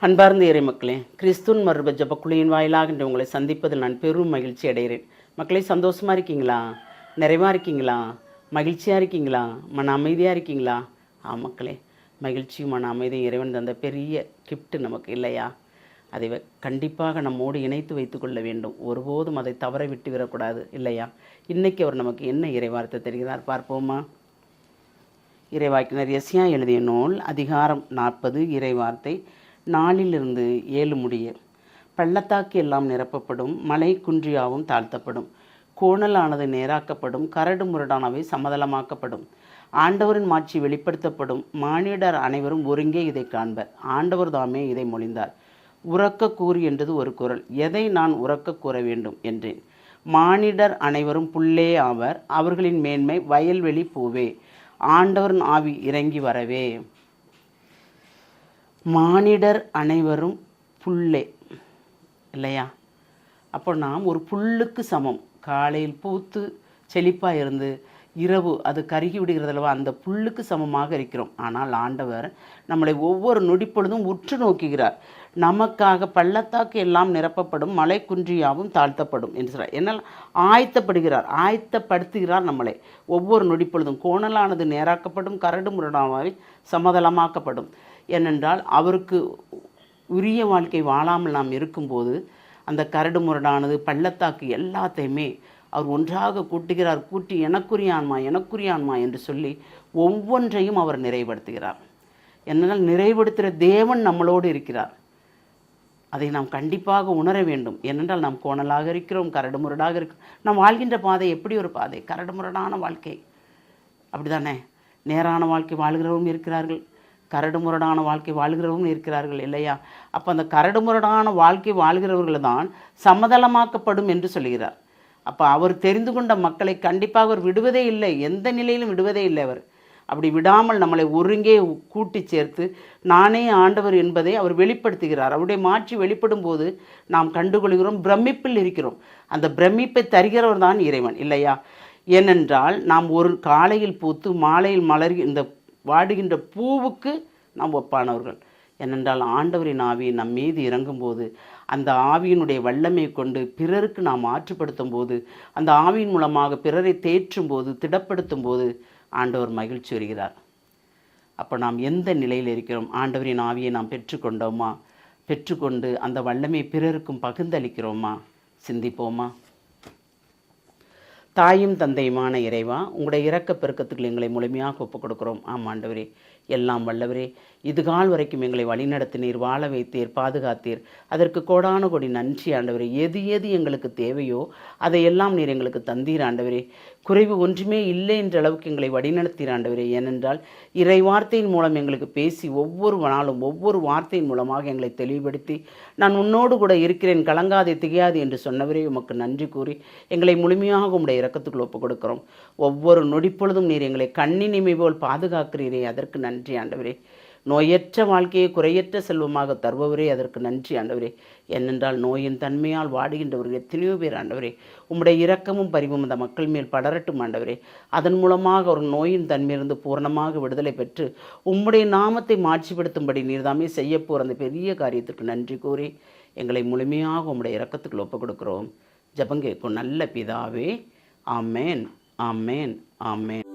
அன்பார்ந்த இறை மக்களே, கிறிஸ்துவின் மறுப ஜபக்குழியின் வாயிலாக இன்று உங்களை சந்திப்பதில் நான் பெரும் மகிழ்ச்சி அடைகிறேன். மக்களே, சந்தோஷமாக இருக்கீங்களா? நிறைவாக இருக்கீங்களா? மகிழ்ச்சியாக இருக்கீங்களா? மன அமைதியாக இருக்கீங்களா? மக்களே, மகிழ்ச்சியும் மன அமைதியும் இறைவன் தந்த பெரிய கிஃப்ட் நமக்கு இல்லையா? அதை கண்டிப்பாக நம்மோடு இணைத்து வைத்து கொள்ள வேண்டும். ஒருபோதும் அதை தவற விட்டு விடக்கூடாது இல்லையா? இன்றைக்கி அவர் நமக்கு என்ன இறைவார்த்தை தெரிகிறார் பார்ப்போமா? இறைவாக்கினர் எஸ்யா எழுதிய நூல் அதிகாரம் 40 இறைவார்த்தை 4 7 முடிய. பள்ளத்தாக்கு எல்லாம் நிரப்பப்படும், மலை குன்றியாவும் தாழ்த்தப்படும், கோணலானது நேராக்கப்படும், கரடு முரடானவை சமதளமாக்கப்படும். ஆண்டவரின் மாட்சி வெளிப்படுத்தப்படும், மானிடர் அனைவரும் ஒருங்கே இதை காண்பர். ஆண்டவர் தாமே இதை மொழிந்தார். உறக்க கூறு என்றது ஒரு குரல். எதை நான் உறக்க கூற வேண்டும் என்றேன். மானிடர் அனைவரும் புல்லே ஆவர், அவர்களின் மேன்மை வயல்வெளி பூவே, ஆண்டவரின் ஆவி இறங்கி வரவே. மானிடர் அனைவரும் புல்லே இல்லையா? அப்போ நாம் ஒரு புல்லுக்கு சமம். காலையில் பூத்து செழிப்பாக இருந்து இரவு அது கருகி விடுகிறதல்லவா, அந்த புல்லுக்கு சமமாக இருக்கிறோம். ஆனால் ஆண்டவர் நம்மளை ஒவ்வொரு நொடிப்பொழுதும் உற்று நோக்குகிறார். நமக்காக பள்ளத்தாக்கு எல்லாம் நிரப்பப்படும், மலை குன்றியாவும் தாழ்த்தப்படும் என்று என்னால் ஆயத்தப்படுத்துகிறார் நம்மளை. ஒவ்வொரு நொடிப்பொழுதும் கோணலானது நேராக்கப்படும், கரடு முரடானவை சமதளமாக்கப்படும். ஏனென்றால் அவருக்கு உரிய வாழ்க்கை வாழாமல் நாம் இருக்கும்போது அந்த கரடு முரடானது பள்ளத்தாக்கு எல்லாத்தையுமே அவர் ஒன்றாக கூட்டுகிறார். கூட்டி எனக்குரிய ஆன்மா என்று சொல்லி ஒவ்வொன்றையும் அவர் நிறைவுபடுத்துகிறார். என்னால் நிறைவுபடுத்துகிற தேவன் நம்மளோடு இருக்கிறார். அதை நாம் கண்டிப்பாக உணர வேண்டும். ஏனென்றால் நாம் கோணலாக இருக்கிறோம், கரடு முரடாக இருக்கிறோம். நாம் வாழ்கின்ற பாதை எப்படி ஒரு பாதை? கரடு முரடான வாழ்க்கை. அப்படி தானே? நேரான வாழ்க்கை வாழ்கிறவரும் இருக்கிறார்கள், கரடு முரடான வாழ்க்கை வாழ்கிறவர்கள் இருக்கிறார்கள் இல்லையா? அப்போ அந்த கரடு முரடான வாழ்க்கை வாழ்கிறவர்கள் தான் சமதளமாக்கப்படும் என்று சொல்கிறார். அப்போ அவர் தெரிந்து கொண்ட மக்களை கண்டிப்பாக அவர் விடுவதே இல்லை, எந்த நிலையிலும் விடுவதே இல்லை. அவர் அப்படி விடாமல் நம்மளை ஒருங்கே கூட்டி சேர்த்து நானே ஆண்டவர் என்பதை அவர் வெளிப்படுத்துகிறார். அவருடைய மாட்சி வெளிப்படும் போது நாம் கண்டுகொள்கிறோம், பிரமிப்பில் இருக்கிறோம். அந்த பிரமிப்பை தருகிறவர் தான் இறைவன் இல்லையா? ஏனென்றால் நாம் ஒரு காலையில் பூத்து மாலையில் இந்த வாடுகின்ற பூவுக்கு நாம் ஒப்பானவர்கள். ஏனென்றால் ஆண்டவரின் ஆவி நம் மீது இறங்கும்போது அந்த ஆவியினுடைய வல்லமை கொண்டு பிறருக்கு நாம் ஆற்றுப்படுத்தும் போது, அந்த ஆவியின் மூலமாக பிறரை தேற்றும் போது, திடப்படுத்தும் போது ஆண்டவர் மகிழ்ச்சி வருகிறார். அப்போ நாம் எந்த நிலையில் இருக்கிறோம்? ஆண்டவரின் ஆவியை நாம் பெற்றுக்கொண்டோமா? பெற்றுக்கொண்டு அந்த வல்லமை பிறருக்கும் பகிர்ந்தளிக்கிறோமா? சிந்திப்போமா? தாயும் தந்தையுமான இறைவா, உங்களுடைய இரக்க பெருக்கத்துக்கு எங்களை முழுமையாக ஒப்புக் கொடுக்கிறோம். ஆண்டவரே, எல்லாம் வல்லவரே, இதுகால் வரைக்கும் எங்களை வழிநடத்தினீர், வாழ வைத்தீர், பாதுகாத்தீர். அதற்கு கோடான கோடி நன்றி ஆண்டவரே. எது எது எங்களுக்கு தேவையோ அதையெல்லாம் நீர் எங்களுக்கு தந்தீர் ஆண்டவரே. குறைவு ஒன்றுமே இல்லை என்ற அளவுக்கு எங்களை வழிநடத்தீர் ஆண்டவரே. ஏனென்றால் இறை வார்த்தையின் மூலம் எங்களுக்கு பேசி ஒவ்வொரு நாளும் ஒவ்வொரு வார்த்தையின் மூலமாக எங்களை தெளிவுபடுத்தி நான் உன்னோடு கூட இருக்கிறேன், கலங்காதே திகையாது என்று சொன்னவரே உமக்கு நன்றி கூறி எங்களை முழுமையாக உடைய இரக்கத்துக்குள் ஒப்புக் கொடுக்கிறோம். ஒவ்வொரு நொடிப்பொழுதும் நீர் எங்களை கண்ணினிமை போல் பாதுகாக்கிறீரே, அதற்கு நன்றி ஆண்டவரே. நோயற்ற வாழ்க்கையை குறையற்ற செல்வமாக தருபவரே, அதற்கு நன்றி ஆண்டவரே. ஏனென்றால் நோயின் தன்மையால் வாடுகின்றவர்கள் எத்தனையோ பேர் ஆண்டவரே. உம்முடைய இரக்கமும் பரிவும் அந்த மக்கள் மேல் படரட்டும் ஆண்டவரே. அதன் மூலமாக ஒரு நோயின் தன்மையிலிருந்து பூர்ணமாக விடுதலை பெற்று உம்முடைய நாமத்தை மாட்சிப்படுத்தும்படி நீர்தாமே செய்ய போகிற அந்த பெரிய காரியத்துக்கு நன்றி கூறி எங்களை முழுமையாக உம்முடைய இரக்கத்துக்குள் ஒப்புக் கொடுக்கிறோம். ஜெபம் கேட்கும் நல்ல பிதாவே. ஆமேன், ஆமேன், ஆமேன்.